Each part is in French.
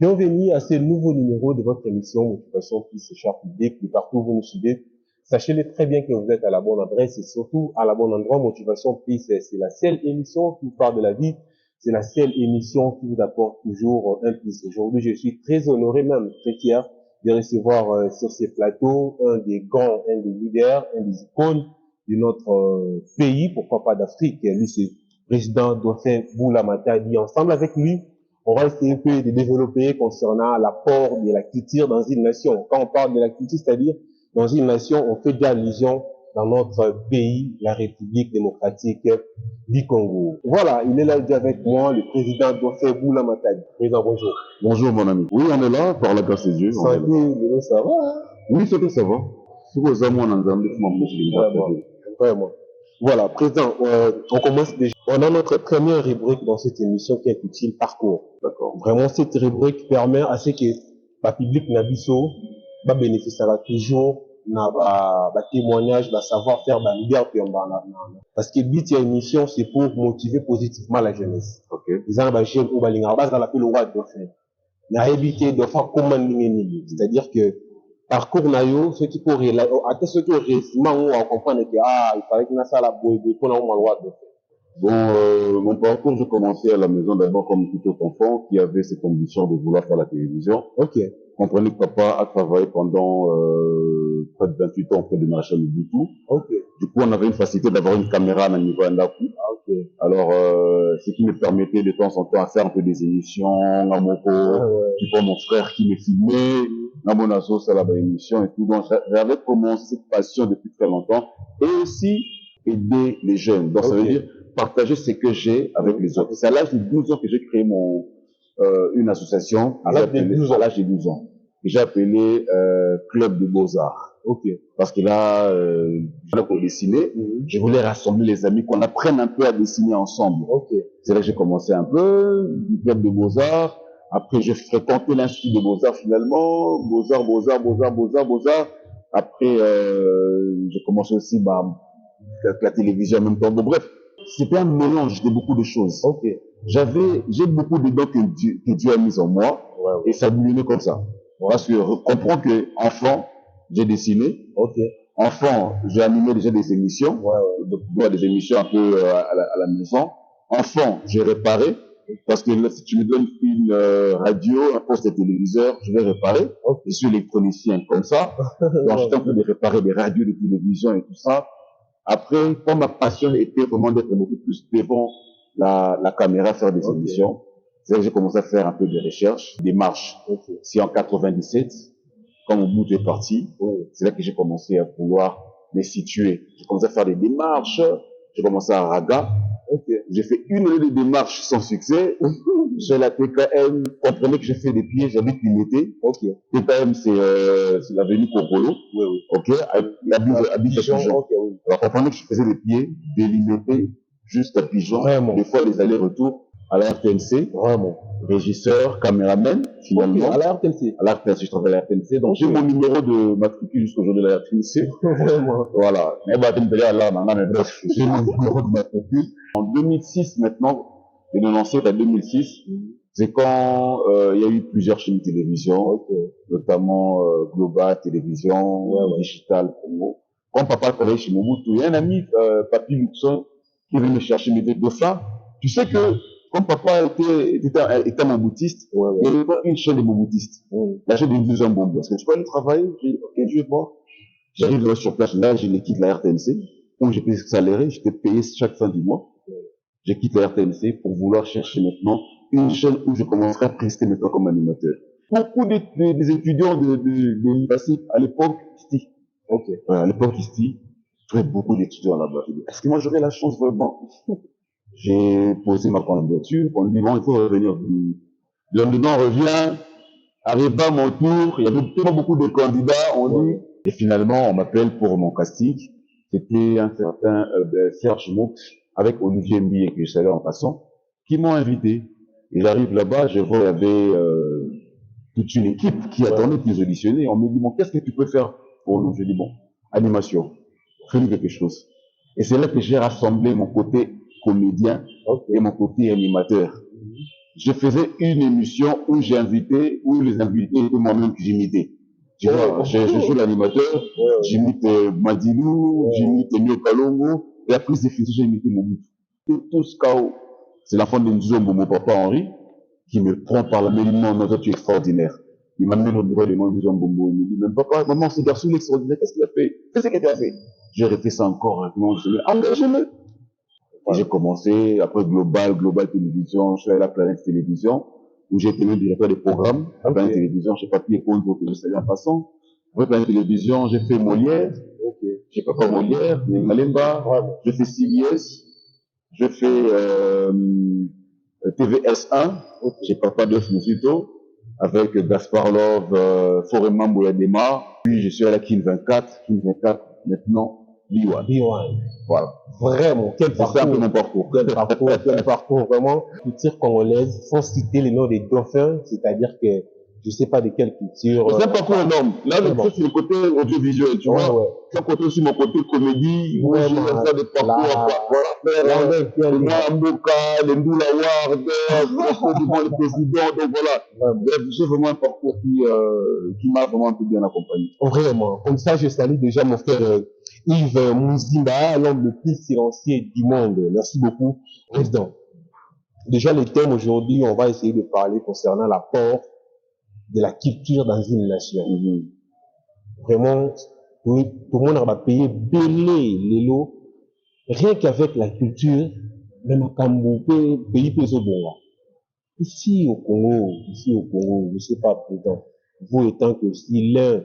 Bienvenue à ce nouveau numéro de votre émission Motivation Plus cher public, de partout où vous nous suivez. Sachez-le très bien que vous êtes à la bonne adresse et surtout à la bonne endroit. Motivation Plus, c'est la seule émission qui vous parle de la vie. C'est la seule émission qui vous apporte toujours un plus. Aujourd'hui, je suis très honoré, même très fier de recevoir sur ces plateaux un des grands, un des leaders, un des icônes de notre pays, pourquoi pas d'Afrique. Lui, c'est président Dauphin Boula Matadi. Ensemble avec lui, on va essayer un peu de développer concernant l'apport de la culture dans une nation. Quand on parle de la culture, c'est-à-dire dans une nation, on fait déjà allusion dans notre pays, la République démocratique du Congo. Voilà, il est là avec moi, le président Dauphin Boula Matadi. Président, bonjour. Bonjour mon ami. Oui, on est là, par la grâce de Dieu. Santé, Lélo, ça va hein? Oui, ça va. Si vous avez mon ensemble, Vraiment. Voilà, président, on commence déjà. On a notre première rubrique dans cette émission qui est utile parcours. D'accord. Vraiment, cette rubrique permet à ce que le public n'abisso, va bénéficier toujours na témoignage, va savoir faire la leader parce que but de émission c'est pour motiver positivement la jeunesse. Ok. Ils ont un jeune ou balinga base dans la le roi de faire. Na éviter de faire comment c'est-à-dire que parcours nayo ceux qui pour à ceux qui récemment on comprend que il fallait que na ça la boy pour na le roi de faire. Bon, mon parcours, je commençais à la maison d'abord comme tout autre enfant qui avait cette ambition de vouloir faire la télévision. Ok. Comprenez que papa a travaillé pendant près de 28 ans auprès de Marshall Mobutu. Ok. Du coup, on avait une facilité d'avoir une caméra à niveau Ndaku. Ok. Alors, ce qui me permettait de temps en temps à faire un peu des émissions, à mon qui pour mon frère qui me filmait, à mon asso, ça la émission et tout. Donc, j'avais commencé cette passion depuis très longtemps et aussi aider les jeunes. Donc, ça veut dire partager ce que j'ai avec les autres. C'est à l'âge de 12 ans que j'ai créé une association à l'âge de 12 ans. Que j'ai appelé Club de Beaux-Arts. Ok. Parce que là, je voulais dessiner. Je voulais rassembler les amis, qu'on apprenne un peu à dessiner ensemble. Ok. C'est là que j'ai commencé un peu, du Club de Beaux-Arts. Après, j'ai fréquenté l'Institut de Beaux-Arts finalement. Beaux-Arts. Après, j'ai commencé aussi la télévision en même temps. Donc, bref, c'était un mélange de beaucoup de choses. Ok. J'ai beaucoup de dons que Dieu a mis en moi. Ouais. Et ça me comme ça. Parce que comprends que enfant, j'ai dessiné. Ok. Enfant, j'ai animé déjà des émissions. Des émissions un peu à la maison. Enfant, j'ai réparé. Parce que là, si tu me donnes une radio, un poste de téléviseur, je vais réparer. Je suis électronicien comme ça. Donc, j'étais en train de réparer des radios, des télévisions et tout ça. Après, comme ma passion était vraiment d'être beaucoup plus devant la caméra, faire des émissions, c'est là que j'ai commencé à faire un peu de recherche, des marches. Si en 97, quand mon bout est parti, c'est là que j'ai commencé à vouloir me situer. J'ai commencé à faire des démarches, j'ai commencé à Raga. J'ai fait une année de démarches sans succès. J'ai la TKM, comprenez que j'ai fait des pieds, j'habite Limité. TKM, c'est l'avenue Kokolo. Abidjan. Alors, comprenez que je faisais des pieds de Limité jusqu'à Pigeon. Des fois, les allers-retours à la RTNC. Vraiment. Régisseur, caméraman, finalement. À la RTNC, je travaille à la RTNC. Donc, j'ai mon numéro de matricule jusqu'aujourd'hui à la RTNC. Voilà. Mais bref, j'ai mon numéro de matricule. En 2006, maintenant, de 97 à 2006, c'est quand il y a eu plusieurs chaînes de télévision, notamment Global Télévision, Digital, Congo. Quand papa travaillait chez Mobutu, il y a un ami, Papy Luxon, qui est venu me chercher, me dit, Dauphin, tu sais que comme papa était moboutiste, il y avait pas une chaîne de moboutistes. La chaîne de Vision Bombe. Est-ce que tu peux aller travailler? J'ai dit, ok, je vais voir. J'arrive là sur place, là, je les quitte la RTNC. Quand j'étais salarié, j'étais payé chaque fin du mois. Je quitte la RTNC pour vouloir chercher maintenant une chaîne où je commencerai à prester maintenant comme animateur. Beaucoup des étudiants de l'université, à l'époque, ISTI. À l'époque, ISTI, je trouvais beaucoup d'étudiants là-bas. Est-ce que moi j'aurais la chance vraiment? J'ai posé ma candidature, on dit bon, il faut revenir. Le lendemain, on revient, arrive à mon tour, il y avait tellement beaucoup de candidats, on dit, et finalement, on m'appelle pour mon casting. C'était un certain Serge Moux avec Olivier Mbié, que je savais en passant, qui m'ont invité. Et j'arrive là-bas, je vois, il y avait toute une équipe qui attendait qu'ils auditionnaient. On me dit, bon, qu'est-ce que tu peux faire pour nous? Je dis, bon, animation, fais-nous quelque chose. Et c'est là que j'ai rassemblé mon côté comédien et mon côté animateur. je faisais une émission où les invités étaient moi-même que j'imitais. Tu vois, je joue l'animateur, j'imite Madilou, j'imite Mio Kalongo, et après c'est fini, j'ai imité Mobutu. Tout ce chaos, c'est l'enfant de Nzombo, mon papa Henri, qui me prend par la main, il me dit, non, toi tu es extraordinaire. Il m'amène au bureau de mon Nzombo, il me dit, même papa, maman, ce garçon est extraordinaire, qu'est-ce qu'il a fait? Qu'est-ce qu'il a fait? J'ai répété ça encore, engagez-le. Et j'ai commencé, après Global Télévision, je suis allé à la Planète Télévision, où j'ai été le directeur des programmes. À la Planète Télévision, je sais pas qui est contre, que je salue en passant. Après Planète Télévision, j'ai fait Molière, j'ai pas fait Molière, mais Malemba, j'ai fait CBS, j'ai fait TVS1, j'ai Papa de Musito, avec Gaspard Love, Forêt Mambo Yadema, puis je suis à la Kin 24, maintenant, B1. Voilà. Vraiment, quel parcours. C'est un peu mon parcours. Quel parcours, vraiment. Culture congolaise, sans citer les noms des dauphins, c'est-à-dire que je sais pas de quelle culture. C'est un parcours énorme. Là, c'est le côté audiovisuel, tu vois. C'est un côté aussi mon côté comédie, où j'ai fait des parcours, les Mboka, les Ndoulawar, le président, donc voilà. J'ai vraiment un parcours qui m'a vraiment un peu bien accompagné. Vraiment. Comme ça, je salue déjà mon frère Yves Mouzimba, l'homme le plus silencieux du monde. Merci beaucoup, président. Déjà, le thème aujourd'hui, on va essayer de parler concernant l'apport de la culture dans une nation. Vraiment, tout le monde va payer belé les lots, rien qu'avec la culture, même à Kamboupe, pays Pésobonga. Ici au Congo, je sais pas, président, vous étant que si l'un,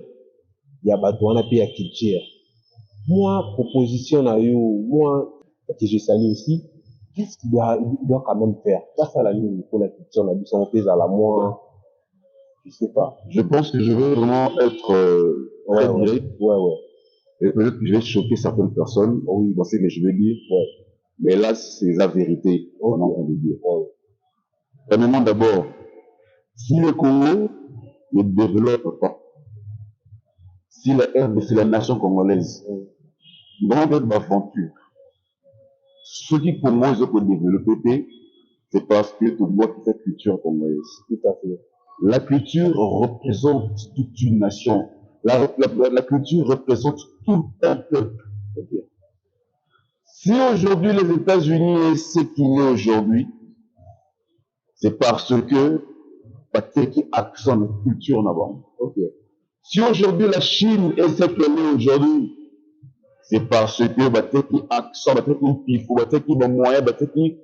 il y a Badouana pays à culture. Moi, proposition à eux, moi, que je salue aussi, qu'est-ce qu'il doit quand même faire? Pas ça la ligne pour la culture, la mission pèse à la moins, je sais pas. Je pense que je veux vraiment être très direct. Et peut-être que je vais choquer certaines personnes. Oui, vous pensez que je vais dire. Mais là, c'est la vérité. On a envie de dire. Premièrement, d'abord, si le Congo ne développe pas, si la nation congolaise, grande aventure, ce qui pour moi, je peux développer, c'est parce que tu vois que cette culture congolaise. Tout à fait. La culture représente toute une nation. La culture représente tout un peuple. Si aujourd'hui les États-Unis est ce qu'il est aujourd'hui, c'est parce que qui accent la culture en avant. Si aujourd'hui la Chine est ce qu'elle est aujourd'hui, c'est parce que qui accent, qui faut, qui moyen, qui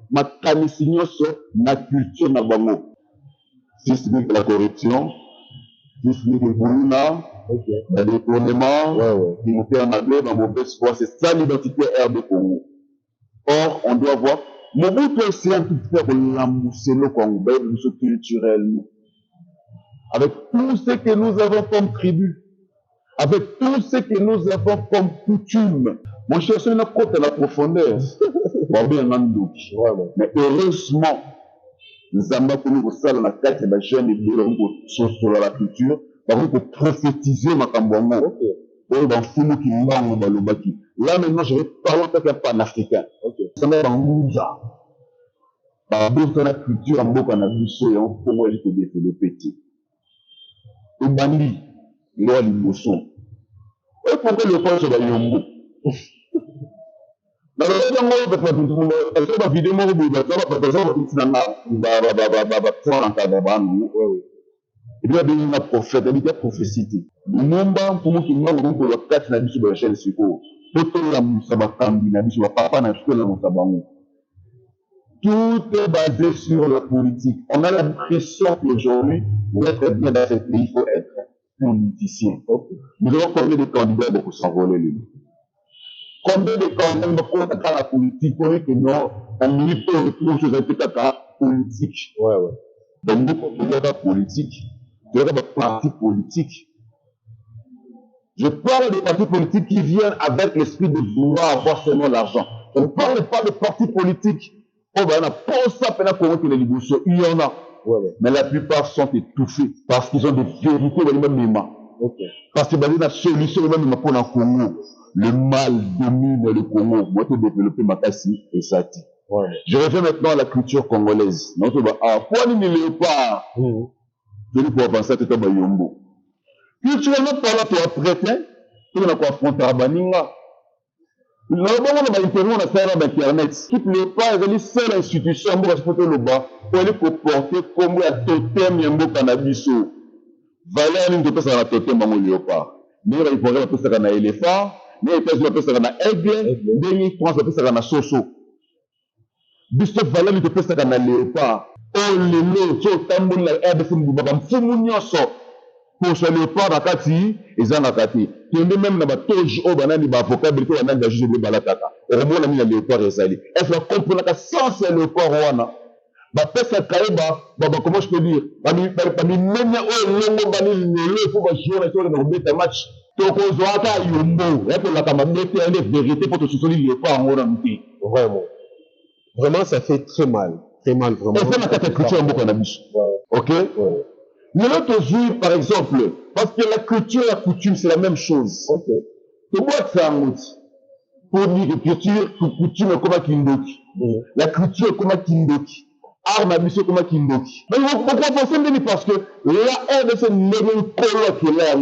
ma canisigno sur la culture en avant. Si ce n'est que la corruption, si ce n'est que le détournement, qui nous fait amadouer dans mauvaise foi, c'est ça l'identité RD Congo. Or, on doit voir, Mobutu c'est un tout faire l'amoussé le Congo, culturellement. Avec tout ce que nous avons comme tribu, avec tout ce que nous avons comme coutume. Mon cher, c'est une côte à la profondeur. Mais heureusement, nous avons connu ça dans la carte des jeunes et sur la culture, pour prophétiser ma cambouango. Là maintenant, je vais parler en tant qu'un panafricain. Ça m'a dans l'ouza. Par rapport à la culture, en beaucoup en abuso et en comment elle peut développer. Et Bandi, l'eau l'immotion. Et pourquoi le point sur la yombo? Dans la vidéo, et puis, il y a un prophète, il y a une prophétie. Nomba, pour moi, qui m'a dit que le 4 n'a pas sur la chaîne, c'est quoi? Tout la Moussabakambi n'a pas sur la papa, n'a pas sur la Moussabango. Tout est basé sur la politique. On a l'impression qu'aujourd'hui, pour être bien dans ce pays, il faut être politicien. Nous avons combien de candidats pour s'envoler lui? Combien de candidats pour être dans la politique pour que non, on milite pour retrouver sur la politique? Donc, beaucoup de politique. De des partis politiques. Je parle des partis politiques qui viennent avec l'esprit de vouloir avoir seulement l'argent. Je ne parle pas de partis politiques. On va pas ça pendant qu'on les libérations. Il y en a. Mais la plupart sont étouffés parce qu'ils ont des vérités dans les mêmes. Parce que dans la solution, même pour le Congo, le mal domine le Congo. Moi, je développer ma cassie et ça dit. Je reviens maintenant à la culture congolaise. Notre point ni léopard. Je lui pour penser à tout Yombo. Culturellement parlant, tu as prêté, tu as affronté à Baninga. Le bon on a interview on a fait sur internet. Tout léopard est la seule institution pour exploiter le bas pour aller porter comme un totem Yombo cannabis. Valeur ni to pesa na totem bango léopard. Mais il pourrait pesa na éléphant, mais il pesa na aigle, mais France pesa na soso. Biso valeur ni to pesa na léopard. Oh lelo so tamboli na RDC mbaba mfumu nyonso pour ce léopard na kati ezanga kati. Tende même na ba toge o banani ba vocabulaire ko banani juge de balataka. Omona mi na léopard ezali. Est-ce que comprendre ka sens ya léopard wana? Ba pesa kaeba comment je peux dire ba mi menya o longo bani lelo faut ba jouer sur le beta match to ko zoaka yombo et pour la kamabete elle vérité pour te soutenir léopard ngona mti vraiment ça fait très mal vraiment et ça la culture mbo kana biso OK mais l'autre jour par exemple parce que la culture et la coutume c'est la même chose OK to boit ça pour dire culture coutume comme kindoki la culture comme kindoki arme biso comme Kimboki. Mais pourquoi penser bien parce que la RDC n'est pas colloque là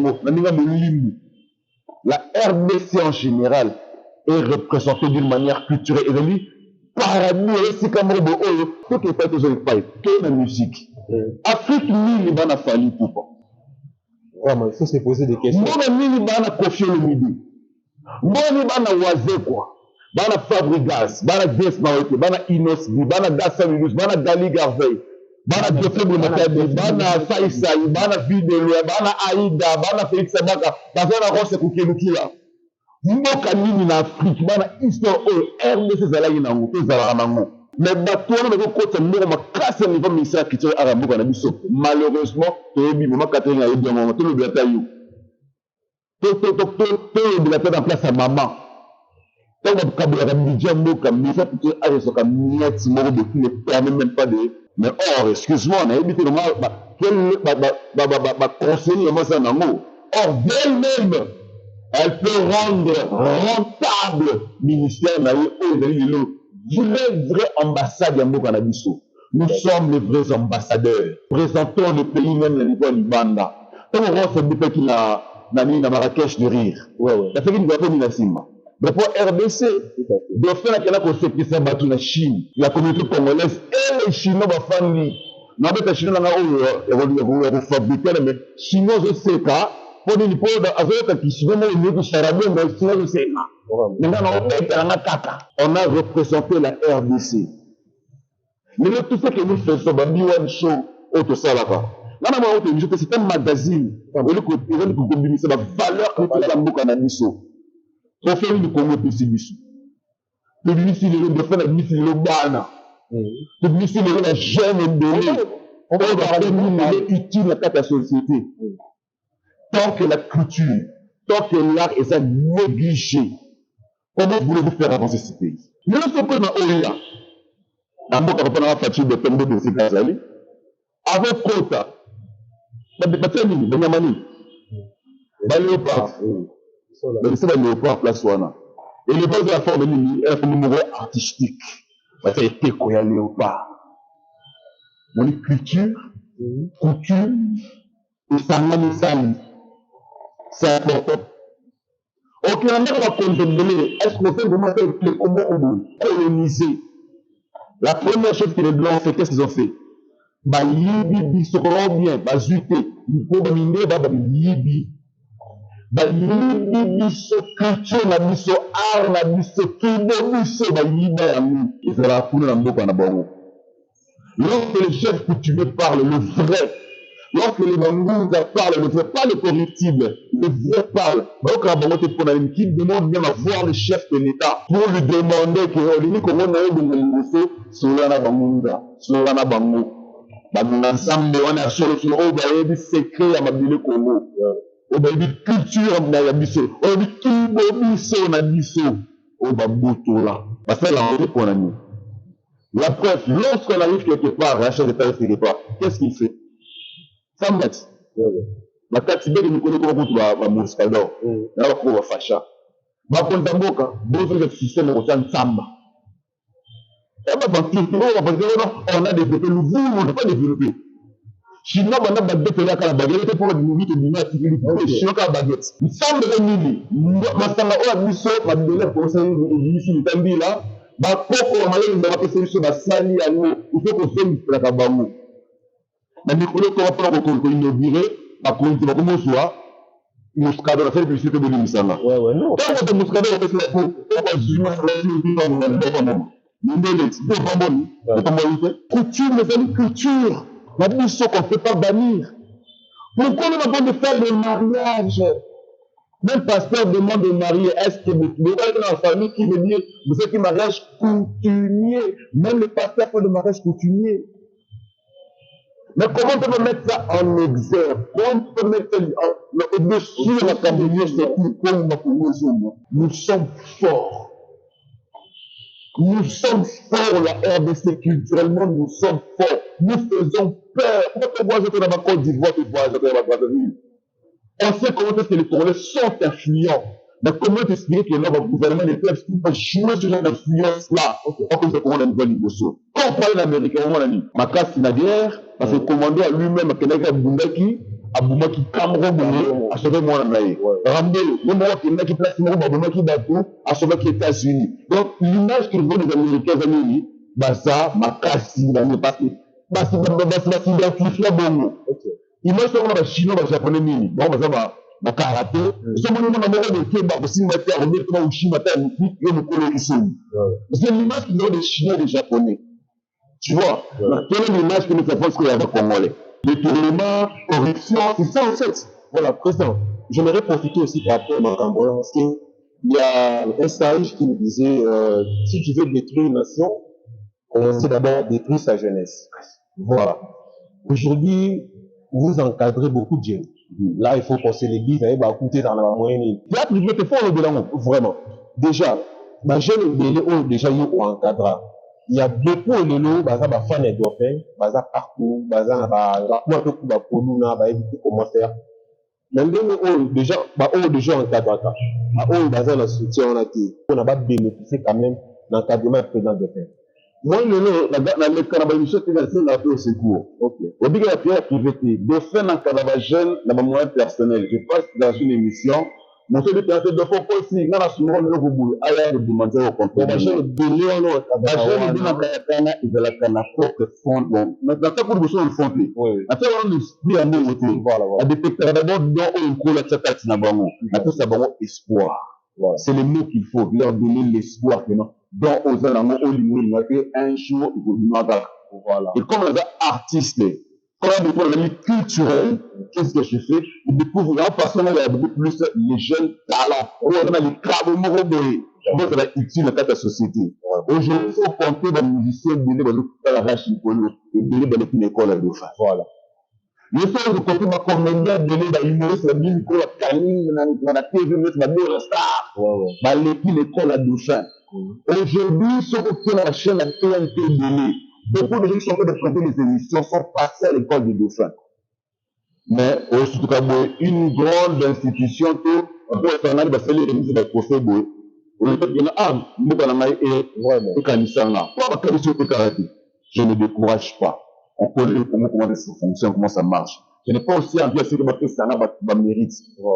la RDC en général est représentée d'une manière culturelle et parmi les Cameroun tout est pas toujours pas que la musique. Afrique ni bana fali pourquoi. Vraiment, il faut se poser des questions. Moi ni bana Koffi Olomide. Moi ni bana Wazé quoi. Bana Fabregas, bana Des Mawete, bana Inos, bana Dassa Minus, bana Dali Garvey, bana Dofeble Matabi, bana Saïsaï, bana Fideloa, bana Aïda, bana Félix Sabaka, bana Rose Koukelukila. Mboka nini na Afrique, bana histoire RDC zalaki na ngo, ezalaka na ngo. Mais bato wana bakokota mboko makasi ya niveau ministère ya culture ara mboka na biso. Malheureusement, toyebi mama Catherine ayebi yango, tolobi ata yo. Toyebi ata en place ya maman. Quand on a un budget, mais ça peut être un net, depuis ne permet même pas de. Mais or, excuse-moi, on a évité le mal, conseiller, moi, ça n'a mot. Or, d'elle-même, elle peut rendre rentable ministère, vrai ambassade, nous sommes les vrais ambassadeurs. Présentons le pays même, le niveau Libanda. Quand on rend ce pays qui n'a Marrakech de rire. Ça fait qu'il ne va pas Minasima. Mais pour RDC, de faire la conséquence de la Chine, la communauté congolaise et les Chinois vont faire non mais les Chinois vont fabriquer mais Chinois je sais pas pour nous pour avec qui Chinois mais les Charabien mais Chinois je sais pas on a représenté la RDC mais tout ce que nous faisons bami one show auto salaka nana ma auto c'est un magazine on le côté c'est la valeur que nous avons dans biso. On fait une Congo Pessibisu. Le ministre de faire la ministre de Bana. Le ministre de la jeune de on va faire une utile à la société. Tant que la culture, tant que l'art est à négliger, comment voulez-vous faire avancer ce pays? Nous ne sommes pas dans Oria. Avant qu'on reprenne la facture de tombeau de ces gazali. Avant Kota. Batani, Benyamani. Baléopard. Mais c'est le léopard place wana. Et le base de la forme est un numéro artistique. Parce que c'est quoi le léopard? Mon culture, coutume, et ça m'a c'est important. Ok, on va contempler. Est-ce qu'on fait vraiment comment on coloniser? La première chose que les Blancs ont fait, qu'est-ce qu'ils ont fait? Bah, Libi, seront bien, bah, zuté. Il faut miner, bah, Libi. Balibi biso culture na biso art na biso kibo biso baliba ya mu ezala kuna na mboka na bango. Lorsque le chef coutumier parle le vrai, lorsque les Bangunza parlent le vrai, pas le corruptible, le vrai parle. Donc la Bangote Ponalini qui demande même à voir le chef de l'État pour lui demander que Olini comment on a eu de négocier Solana Bangunza, Solana Bango. Ensemble on a sur le secret à Mabile Congo. On a une culture na biso, on a une kibo biso na biso, on va boutola. Parce que là, on est ami. La preuve, lorsqu'on arrive quelque part, la chef d'État quelque part, qu'est-ce qu'il fait? Ça me met. La taxe B, nous connaissons beaucoup de Moscador. Là, on va facha. Ma kontamboka, besoin de système au sein de Samba. On a développé, nous, on n'a pas développé. Chinois, on a baguette, on a baguette pour le minute de l'image, Chinois, on a baguette. Il semble que nous, Masanga, on a mis ça, on a mis ça, pour ça, on a mis là, bakoko bamaleli bakapesa biso basali yango il faut kofengiselaka bango na mikolo toka mpona koinaugure bakonzi bakomozwa Moscado na sali publicité bolimisanga ntango te Moscado bapesela po ndoleti to pamboni opamboli te couture ezali culture na biso qu'on peut pas bannir pourquoi on a besoin de faire le mariage. Même pasteur demande de marier, est-ce que vous êtes dans la famille qui veut dire, vous êtes un mariage coutumier. Même le pasteur fait le mariage coutumier. Mais comment on peut mettre ça en exergue? Comment on peut mettre ça au-dessus de la caméra? Nous sommes forts. Nous sommes forts, la RDC, culturellement, nous sommes forts. Nous faisons peur. Quand on voit jeter dans ma Côte d'Ivoire, tu vois jeter dans ma Brazzaville. On sait comment est-ce que les Congolais sont influents. Mais comment t'expliquer que notre gouvernement ne peut pas jouer ce genre d'influence-là? Comme ça, comment on a une bonne négociation. Quand on parle d'Américain, on a dit, ma casse Sinadière, parce que le commando a lui-même, Kenaka Bundaki, Aboumaki Cameroun, a sauvé mon ami. Ramdé, le moment qu'il n'a qui place mon Aboumaki Batou, a sauvé les États-Unis. Donc, l'image qu'ils voient des Américains, bah ça, ma casse Sinadière, parce que, bah c'est s'identifier à Bongo. Image sur les Chinois, les Japonais, bon, bah, na karaté, ce moment où on a de Kemba, aussi, on va faire un autre ou Chine, et on peut le ici. C'est l'image qu'ils ont des Chinois et des Japonais. Tu vois, quelle est l'image que nous avons qu'il y a des Congolais? Les tournements, corruption, c'est ça en fait. Voilà, président, j'aimerais profiter aussi par rapport à ma campagne, parce qu'il y a un sage qui nous disait, si tu veux détruire une nation, commencez d'abord à détruire sa jeunesse. Voilà. Aujourd'hui, vous encadrez beaucoup de jeunes. Là, il faut penser l'église, il va coûter dans la moyenne. Là, tu veux te faire de là, vraiment. Déjà, ma jeune déjà, il y a un encadra. Il y a beaucoup de gens qui sont fans de dauphins, qui sont partout, qui sont comment faire. Même déjà, déjà encadra. Ils ont un soutien, on a bénéficié quand même d'encadrement du président dauphin. Moi, le Carabaïcho, c'est la paix au secours. Ok. Au bilan de la pierre privée, de faire un Carabagène dans mon moyen personnel. Je passe dans une émission. Mon seul but, c'est de faire aussi, dans la souvent, le boulot, à l'air de demander au contrôle. La chaîne de Léon, la chaîne de Nakayakana, ils ont la canapé de fond. Bon, maintenant, ça pour le besoin de fond. Oui. Après, on a l'esprit à nous, voilà. À détecter d'abord, dans une couleur, ça t'a dit, après, ça va espoir. Voilà. C'est le mot qu'il faut, leur donner l'espoir que non. Donc, aux alentours, un jour, il faut dire, voilà. Et comme on est artiste, comme on est pour la vie culturelle, qu'est-ce que je fais? Je découvre, parce qu'on a beaucoup plus les jeunes talents. On a les crabes morobés. Donc, ça va être utile dans la société. Aujourd'hui, il faut compter dans les musiciens, dans la rachis, et dans l'école à deux fois. Voilà. Le fait de compter ma comédien, de l'humoriste, la mine, la canine, la TV, la star, l'école à deux fois. Aujourd'hui, sur la chaîne, la TNT donnée, beaucoup de gens qui sont en train de fréquenter les émissions sont passés à l'école du dauphin. Mais, surtout quand une grande institution, on peut faire un peu les émissions de procès, on peut dire, je ne décourage pas. On connaît comment ça fonctionne, comment ça marche. Je n'ai pas aussi envie de faire que ça n'a mérite.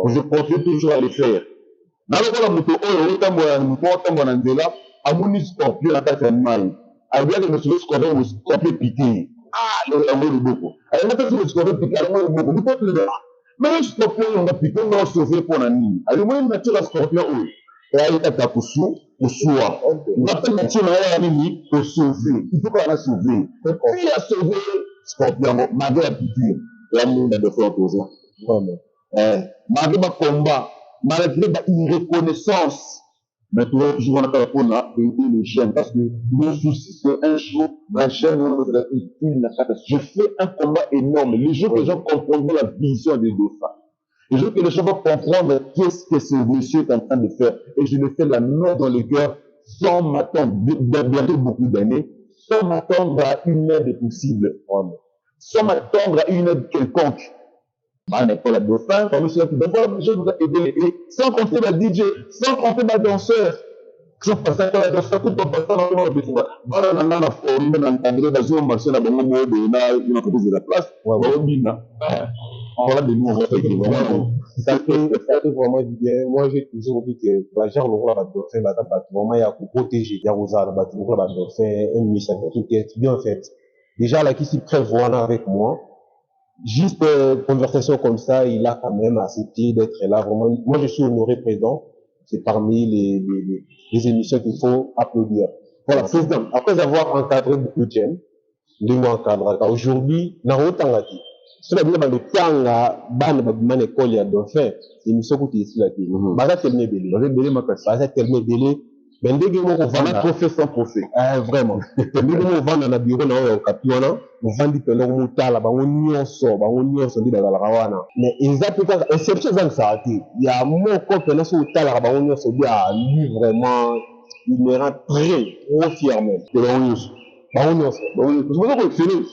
Je continue toujours à le faire. Nalokola muto oyo otambola na nzela amoni scorpion na kati ya mai aliaka na scorpion mo scorpion piqué le yango liboko aliaka na scorpion piqué yango liboko muto le mais scorpion on a piqué no sauver pour na nini alimoni nature scorpion oyo ayaka ta kusu kusuwa ngata nature na ya nini pour sauver il faut qu'on a sauver puis a sauver scorpion malgré la piqûre la monde de faire opposant vraiment malgré ma combat malgré une reconnaissance, mais toujours on a pour aider les jeunes parce que mon souci c'est un jour la jeune je fais un combat énorme. Les jours que les gens comprendront la vision des dauphins, les jours que les gens vont comprendre qu'est-ce que ce monsieur est en train de faire, et je le fais la main dans le cœur sans m'attendre bientôt beaucoup d'années, sans m'attendre à une aide possible, sans m'attendre à une aide quelconque. On est pour la dauphin, comme je vous ai aidé, sans compter ma DJ, sans compter ma danseur. ça passe à la fois tout passe à la voilà on a la forme on a encadré dans une marché là bon on a une entreprise de la place on voilà de nous on va faire ça fait vraiment du bien. Moi j'ai toujours dit que la genre le roi va faire la table vraiment il y a pour protéger il y a aux arbres le roi va faire un message qui est bien fait déjà là qui s'y prévoit avec moi juste conversation comme ça il a quand même accepté d'être là vraiment moi je suis honoré président. C'est parmi les émissions qu'il faut applaudir. Voilà, président, après avoir encadré beaucoup de jeunes, aujourd'hui, dans le temps, cela veut dire que le temps, ban école ya dauphin, émission que tu es là, baza tellement belé, baza tellement belé, mais ndenge moko vana professeur sans procès. Vraiment. Ndenge moko vana na bureau na yo kapi wana, vandi pelo mutala bango nyonso ndi bazala wana. Mais exact peut exception za ça ati. Ya moko pelo so utala bango nyonso dia lui vraiment il me rend très trop fier même. De bango nyonso. Bango nyonso. C'est pour ça qu'on excelle.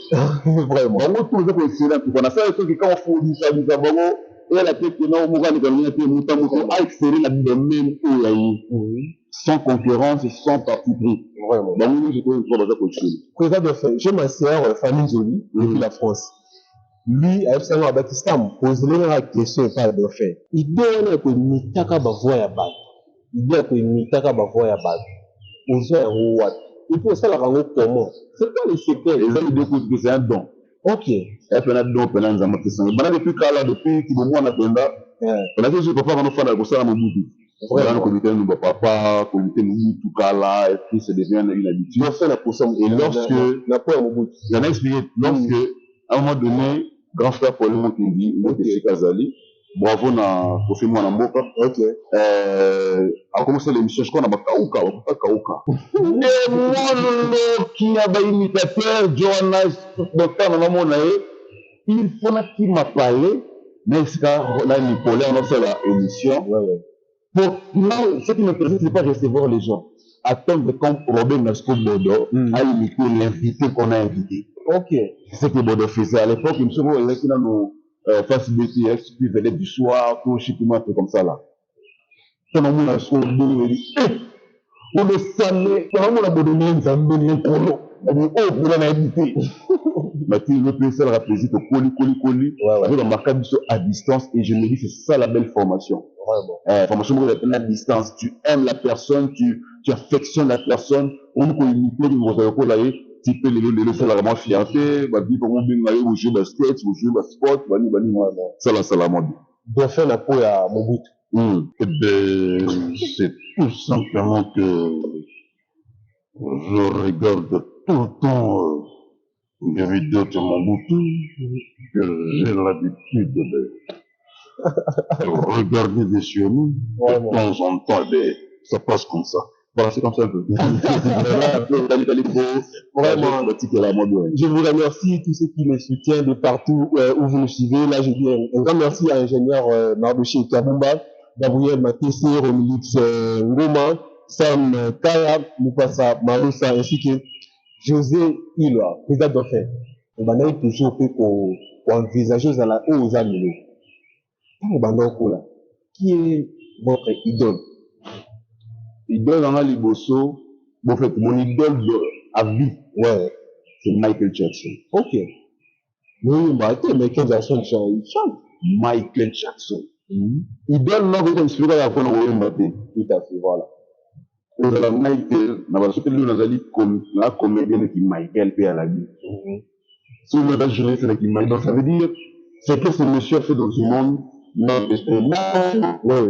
Vraiment. Bango tout ça qu'on excelle. On a ça que quand on faut dire ça bango et la tête que non mo gani quand on muta a exceller la domaine où là sans concurrence et sans parti pris. Vraiment. Donc, je trouve une fois dans la coaching. Président de fait, j'ai ma sœur, Fanny Jolie, depuis la France. Lui, à FCN Baptista, me pose la question par de fait. Il doit que mitaka bavoya ya bat. Il doit que mitaka bavoya ya bat. Ozo what? Il faut ça la rendre comment? C'est quoi les secteurs? Les gens disent que c'est un don. Ok. Et puis on a don, on a un amortissement. Maintenant, depuis là, depuis qu'il y a un on a toujours pas vraiment faire la ça à mon bout. Voilà, le comité nous papa, comité nous tout cas là, et puis ça devient une habitude. Et lorsque, j'en ai expliqué, lorsque, à un moment donné, grand frère Paul Moukindi, il était chez Kazali, bravo na, Kofi Mwana Mboka, a commencé l'émission, je crois, on a Kauka. Et moi, qui a un imitateur, Johannes, docteur, il faut qu'il m'a parlé, mais c'est quand on a Nicolas, on a fait l'émission. Pour moi, ce qui m'intéresse, c'est pas recevoir les gens. Attendre comme Robin Nasco Bodo a imité l'invité qu'on a invité. Ok. C'est ce que Bodo faisait à l'époque. Il me semble qu'il a nos face BTS, puis venait du soir, tout chiquement, un peu comme ça là. Quand on a Nasco Bodo, il dit, pour le saler, quand on a Bodo, il dit, oh, pour la invité. Mathilde, le PSL a plaisir de coller, avec un marquage à distance, et je me dis, c'est ça la belle formation. Formation à distance, tu aimes la personne, tu affectionnes la personne, on communique, tu peux les faire vraiment fiancer, bah, dire comment bien aller au jeu de skate, au jeu de sport, ça la mode. Dauphin n'a pas à Mobutu. Eh ben, c'est tout simplement que je regarde tout le temps des vidéos de Mobutu, que j'ai l'habitude de regarder des films, de temps en temps, ça passe comme ça. Voilà, c'est comme ça un peu. Vraiment, je vous remercie tous ceux qui me soutiennent de partout où vous me suivez. Là, je dis un grand merci à l'ingénieur Mardouché Kabumba, Gabriel Matissé, Romilix Ngoma, Sam Kaya, Mupasa Maroussa, ainsi que José Ilwa, président d'Offet. On a toujours fait qu'on envisageait aux amis. Qui est votre idole? Idole dans la Liboso, bon fait, mon idole à vie, c'est Michael Jackson. Ok. Oui, Michael Jackson chante. Michael Jackson. Idole, non, vous inspirez à la fin de tout à fait, voilà. Michael, n'a pas sauté la comédienne qui Michael paie à la vie. Si vous m'avez juré, c'est la qui Michael. Donc ça veut dire, c'est que ce monsieur fait dans ce monde,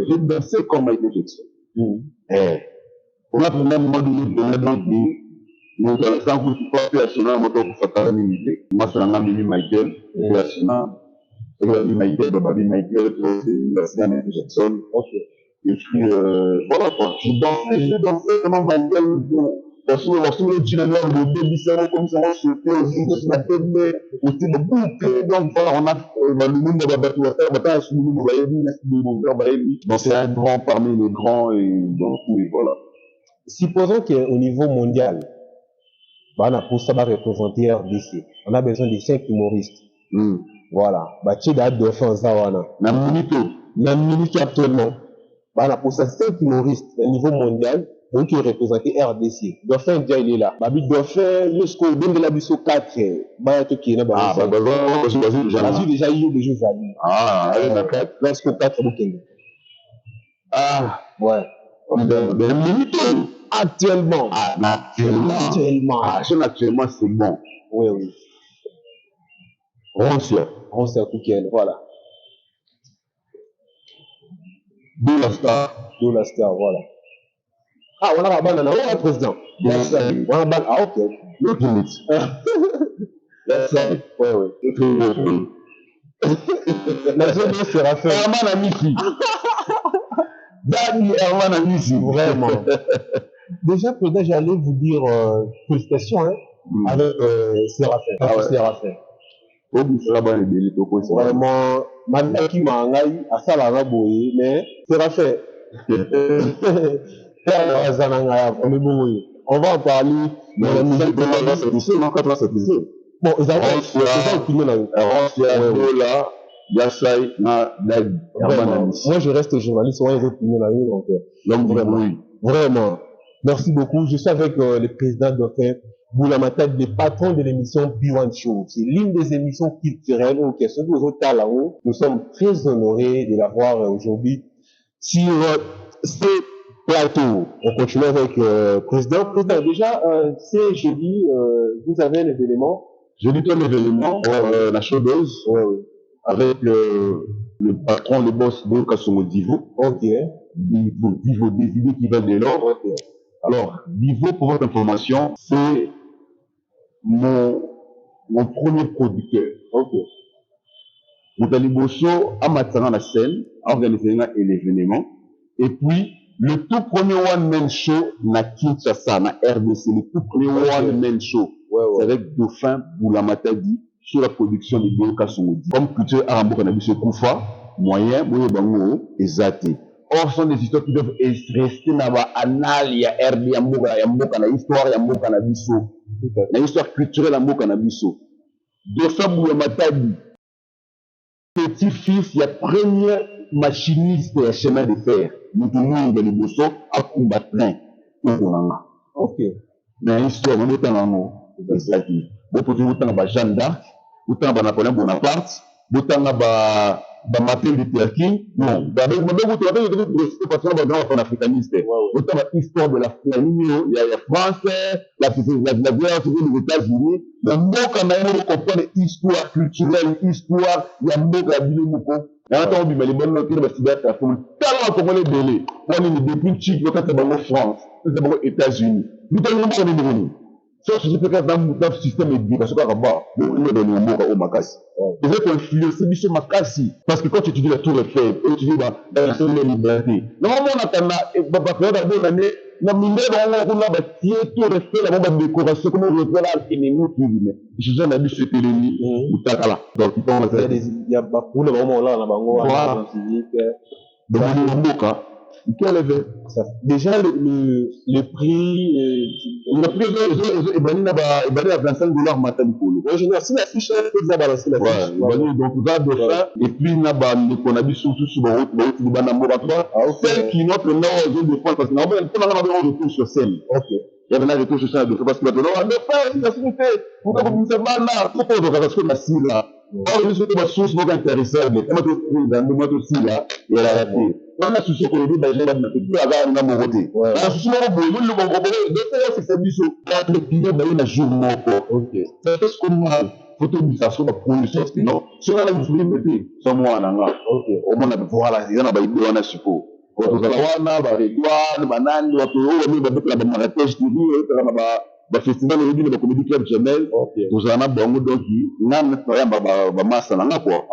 j'ai dansé comme Michael Jackson. On a même donné dans nous avons ça vous pas fait assurer un moteur pour faire la minute. Moi, c'est un ami Michael, et Michael, Baby Michael, c'est Michael Jackson. Ok. Et puis, voilà quoi. J'ai dansé vraiment Michael. Parce que le dynamique de début, comme ça, on se fait aussi, la tête, aussi de boucle. Donc, voilà, on a le monde de la bataille, donc c'est un grand parmi les grands, et donc, oui, voilà. Supposons qu'au niveau mondial, pour ça, représenter RDC, on a besoin de 5 humoristes. Voilà. Tu as de faire ça, la minute actuellement. Pour ça, 5 humoristes au niveau mondial, donc il représentait RDC. Dauphin déjà il est là. Babi Dauphin, jusqu'au bon de la biso 4. Bah tout qui est là. Ah, Vas-y déjà il y a des jeux à lui. Ah, il y a 4. Jusqu'au 4 Bukele. Ah, ouais. Actuellement. Actuellement. Ah, actuellement, c'est bon. Oui, oui. Roncia Kouken, voilà. Dola Star, voilà. Ah, on a la banane, on a le président. On a la banane, ah, ok. Look at it. That's it. Ouais, ouais. La zone sera faite. Herman Amissi. Dani Herman Amissi. Vraiment. Déjà, président, j'allais vous dire félicitations hein, avec Séraphin. Ah ouais. Séraphin. Vraiment, Mandaki Mangai, Asalana Boye, mais Séraphin. On va en parler. Mais la musique de la c'est non, quand c'est bon, ils ont opinion là. Moi, je reste journaliste, on a opinion là. Donc, vraiment. Merci beaucoup. Je suis avec le président Dauphin Boulamata, le patron de l'émission B1 Show. C'est l'une des émissions culturelles au Quai. Nous sommes très honorés de l'avoir aujourd'hui sur ce plateau. On continue avec le président. Président, déjà, c'est jeudi, vous avez les éléments. J'ai dit un événement, la showbase, avec le patron, le boss de Kassomo Divo. Ok. Divo, des idées qui veulent de l'ordre. Okay. Alors, Divo, pour votre information, c'est mon premier producteur. Ok. Moutali Bosso a maintenant la scène, a organisé l'événement. Et puis, le tout premier one-man show na Kinshasa, na RDC, le tout premier one-man show. C'est avec Dauphin Boulamatadi sur la production de Bio Kassoumodi. Comme culture Arambo Kanabis Koufa, moyen, Boyo Bango, et Zate. Or, ce sont des histoires qui doivent rester dans l'annal, il y a RD, Yamboka, na histoire, Yamboka Nabiso. La histoire culturelle Yamboka Nabiso. Dauphin Boulamatadi, petit-fils, il y a premier machiniste et chemin de fer. Nous tournons dans le Bosso à combattre train. Ok. Mais l'histoire, on est en bon pour vous temps Jeanne d'Arc, autant Napoléon Bonaparte, autant Martin Luther King, non, d'abord vous avez parce qu'on va dans un africaniste. Autant l'histoire de la famille, il y a la France, la guerre aux États-Unis, mais moi quand même on comprend l'histoire culturelle, l'histoire, il y a beaucoup à dire beaucoup. Et attends, mais les bonnes notes, c'est bien tellement comme on est belé. On est depuis chic, quand c'est en France, c'est aux États-Unis. Nous avons pas de ça, je peux faire dans le système éducatif, parce que là-bas, on est dans le monde au Makassi. Ils vont influencer Bicho Makassi. Parce que quand tu étudies la Tour Eiffel, tu étudies dans la Tour de Liberté. Normalement, on attend la bonne année, on a bâti Tour Eiffel, on a décoration, comment on fait là, ennemi qui dit, je suis un ami sur Télémi, ou Takala. Donc, il y a pour le moment là, on a donc, on a quel événement? Déjà, le prix, est banni à $25 matin pour le. Je merci la fiche, vous avez balancé la fiche. Donc, vous avez de ça, et puis, on a vu surtout sur la route, le laboratoire, celle qui notre nord zone de France, parce que normalement, on a un retour sur scène. Ok. Il y avait un retour sur scène, parce que maintenant, on a fait, il a soufflé, on a commencé là, trop de relation de la cible là. Or, je suis une source beaucoup intéressante, mais comment tu fais dans le mois aussi là, et la raté. On a souci qu'on dit, ben, j'ai plus avoir une amoureuse. On a souci qu'on dit, le bon problème, de faire c'est ça, biso, le client, ben, il a jour mort. Ok. Ça fait ce qu'on a, photo de ça, sur la production, non. Si on a la voulu mettre, sans moi, là, ok. Au moins, voilà, il y en a, ben, on a support. Wana, ba, Redouane, banane, on a la Marrakech, tu dis, le festival de la Comédie Club Jamel, nous en avons donc, nous avons masse à la quoi.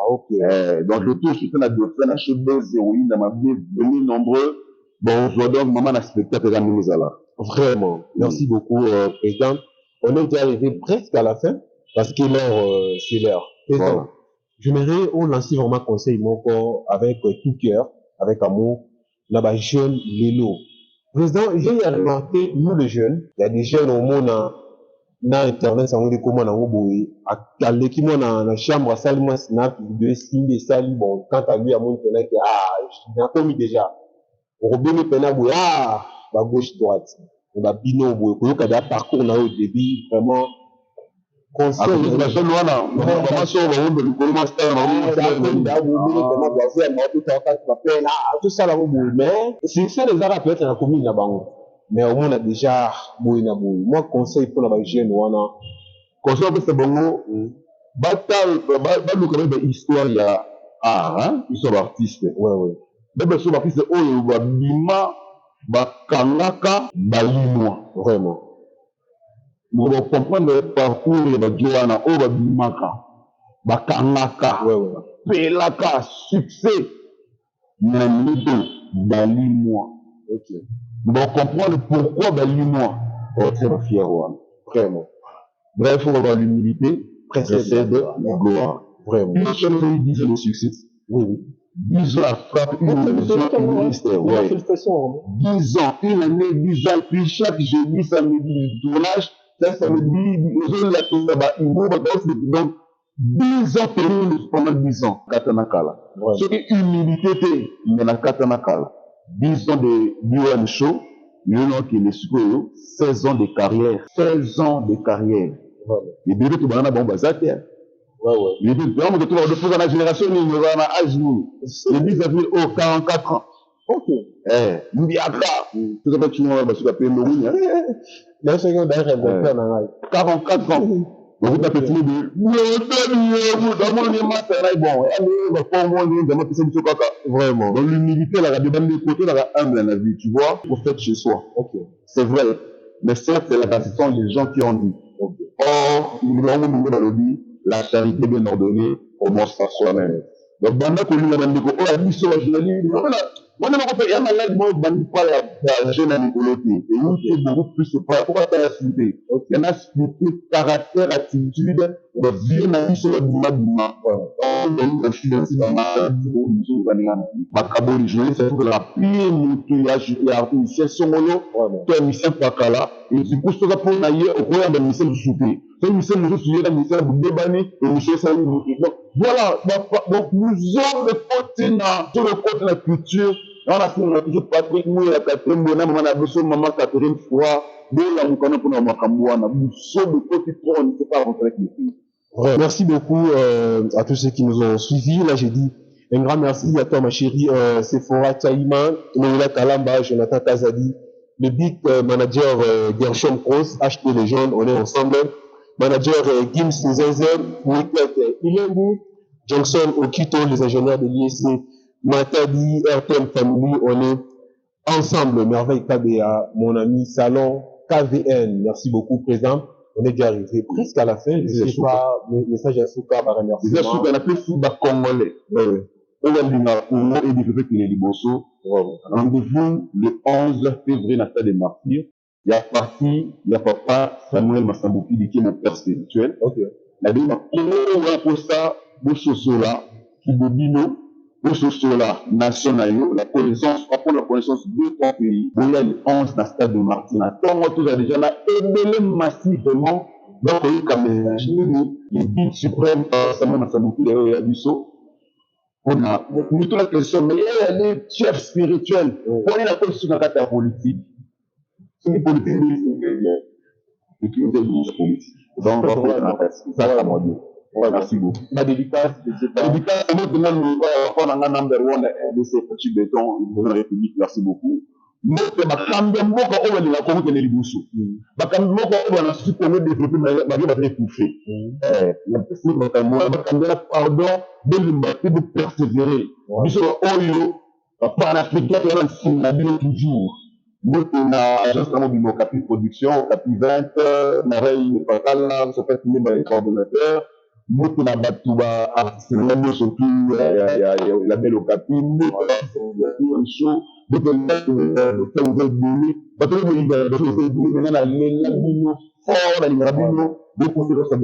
Donc, le tout, c'est la Dauphin, la showbase, héroïne, dans ma vie, venus nombreux. Bon, on voit donc, maman, la spectacle, la mise à là. Vraiment. Merci beaucoup, président. On est déjà arrivé presque à la fin, parce que l'heure, c'est l'heure. Président, j'aimerais, on lancer vraiment conseil, mon corps, avec tout cœur, avec amour, là-bas, jeune, Lélo. Président, j'ai remarqué, nous les jeunes, il y a des jeunes au monde dans Internet, ça on dit comment on a beau, à l'équipe dans la chambre, à salement snap, de signer sali, bon, quant à lui, à mon tenant, j'ai commis déjà. Au robin, le penabou, gauche-droite. On va bino, il y a un parcours au début, vraiment. Conseil. Tout ça là, mais c'est ça les arabes peut être la commune là-bas. Mais au moins on a déjà moi conseil pour la jeune wana. Conseil pour ce bongo. Bataille, quand même histoire il y a art, ils sont artistes. Ouais. Même sont artistes oh ba bima ba kanaka balimwa vraiment. Nous devons comprendre le parcours de Joana oh ba bimaka ba kanaka pelaka succès na mido balimwa. OK. Nous devons comprendre pourquoi balimwa oh très fier vraiment. Bref, on va avoir l'humilité précède la gloire. Vraiment. Une seule fois, ils disent le succès. Oui. 10 ans à frapper une émission ministère. 10 ans, une année, 10 ans, puis chaque jeudi, samedi, du tournage, ça samedi, les la tournée, donc 10 ans pendant 10 ans, Katanakala. Ce qui est humilité, mais la Katanakala. 10 ans de UN Show, il y a qui est 16 ans de carrière. 16 ans de carrière. Les bébés tout banana bon bazate. Les bébés vraiment de tout de la génération ni on a âge nous. Les bébés avaient 44 ans. OK. Mbiaka. Tout ça tu vois parce que payer le oui. Là c'est que derrière 44 ans. Vous tapez tout de vraiment. Dans l'humilité, la radio même côté la humble la vie, tu vois, au fait chez soi. OK. C'est vrai. Mais certes, c'est la ce sont les gens qui ont dit. Or, la charité bien ordonnée commence par soi-même. Donc, pendant que nous avons dit que la mission est moi, je vais faire un jeune ami et nous, c'est beaucoup plus pourquoi tu as cité. Il y en a expliqué caractère, attitude, vie, la mission est voilà, donc nous avons le côté de la culture. On a toujours Patrick Mouy, la quatrième bonhomme, on a besoin de maman quatrième fois. Nous avons pour nous Makambouana. Nous sommes le côté trop, on ne peut pas rentrer avec les filles. Merci beaucoup à tous ceux qui nous ont suivis. Là, j'ai dit un grand merci à toi, ma chérie Sephora Tchaïma, Noula Kalamba, Jonathan Kazadi, le big manager Gershom Kroos, acheter les jeunes, on est ensemble. Manager Gims Nzenzer, Wicket Ilengu, Johnson Okito, les ingénieurs de l'ISC, Matadi, RTM Family, on est ensemble. Merveille KBA, mon ami Salon, KVN, merci beaucoup, présent. On est déjà arrivé presque à la fin. Je ne sais pas, message à Souka par remerciement. Déjà, Souka, on a plus Souka congolais. On va dire et développer que les Liboso. Rendez-vous le 11 février, dans stade des Martyrs. Il y a papa Samuel Massambouki, qui est mon père spirituel. OK. La vie m'a pour ça, Bossosola, qui bobino, Bossosola, national, la connaissance, après la connaissance de ton pays, il y a le 11 dans le stade de Martina. Tant que tout a déjà élevé massivement, donc il y a comme les guides suprêmes, Samuel Massambouki, il y a du saut. On a, nous toute la question, mais il y a les chefs spirituels, on est la question de la politique. C'est une politique, et qui est une politique. Donc, ça va moi dire. Merci beaucoup. Ma dédicace, on a un number one de ces petits bétons, de la République, merci beaucoup. Nous, bakambe moko oyo linga kongo kene libusu. Bakambe moko oyo na susi kongo développer ma vie va être étouffée. La personne bakambe pardon de l'imbaté de persévérer. Biso oyo panafricain qui est singa bino toujours. Nous on a agence comme bimo capi production, capi 20, mareille patala, ça fait tous les coordonnateurs. Nous on a batuba artiste même surtout la belle capi, nous on a un show. Donc, on a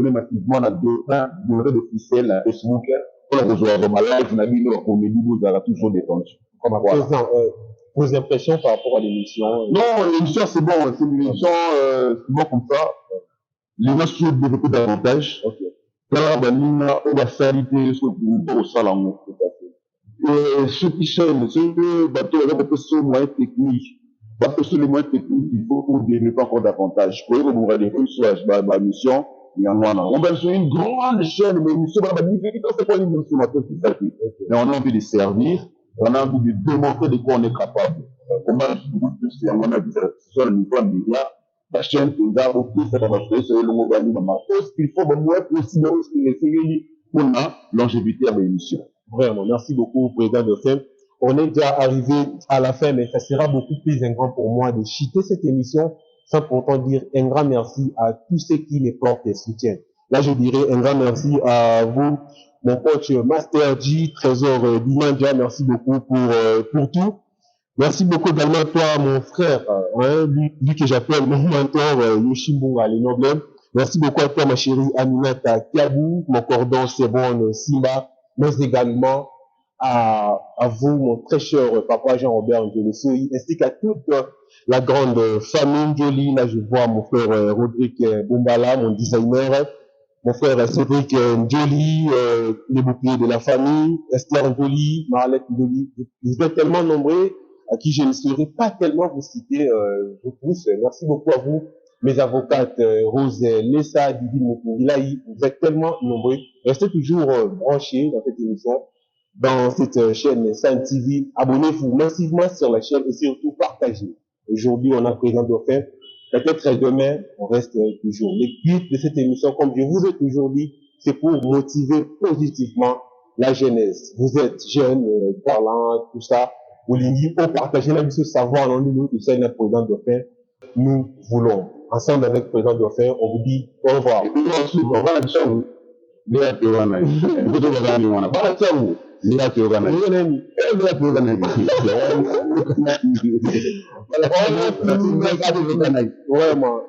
massivement de ficelle à Facebook. On a rejoint ma live, on a mis nos comédies, vous avez toujours détendu. Vos impressions par rapport à l'émission? Non, l'émission c'est bon, c'est une émission, c'est bon comme ça. L'émission se développe davantage. Là, on va s'arrêter sur le salon. Ceux qui chaînent, ceux qui bateaux avec des moyens techniques, Parce que sur les moyens techniques, il faut développer encore davantage. Pour vous vous rendez compte sur la mission, on va sur une grande chaîne, mais une seule magnifique, c'est pas une consommateur qui s'applique. Mais on a envie de servir, on a envie de démontrer de quoi on est capable. Comment je on a dit sur le niveau média, la chaîne que nous avons tout fait dans notre sur le mobile, il faut moins considérer ce qui est fait pour la longévité de l'émission. Vraiment, merci beaucoup, Président de FEM. On est déjà arrivé à la fin, mais ça sera beaucoup plus grand pour moi de chuter cette émission sans pourtant dire un grand merci à tous ceux qui les portent et soutiennent. Là, je dirais un grand merci à vous, mon coach Master G, Trésor Dimandja, merci beaucoup pour tout. Merci beaucoup également à toi, mon frère, lui que j'appelle mon mentor, Yoshimbo Alenoblem. Merci beaucoup à toi, ma chérie Aminata Kiabou, mon cordon Sebon Simba, mais également à vous, mon très cher papa Jean-Robert Njolesoi, ainsi qu'à toute la grande famille Njoli. Là, je vois mon frère Rodrigue Bombala, mon designer, mon frère Cédric Njoli, les boucliers de la famille, Esther Njoli, Marlette Njoli. Vous êtes tellement nombreux à qui je ne saurais pas tellement vous citer, vous tous. Merci beaucoup à vous, mes avocates, Rose Lessa, Didi Mokundilaï. Vous êtes tellement nombreux. Restez toujours branchés dans cette émission, dans cette chaîne Sun TV. Abonnez-vous massivement sur la chaîne et surtout partagez. Aujourd'hui, on a présent d'offert. Peut-être demain, on reste toujours. Le but de cette émission, comme je vous ai toujours dit, c'est pour motiver positivement la jeunesse. Vous êtes jeunes, parlant, tout ça. Vous pour partager la mission savoir en nous, de c'est le président d'offert. Nous voulons, ensemble avec le président d'offert, on vous dit au revoir. Vraiment.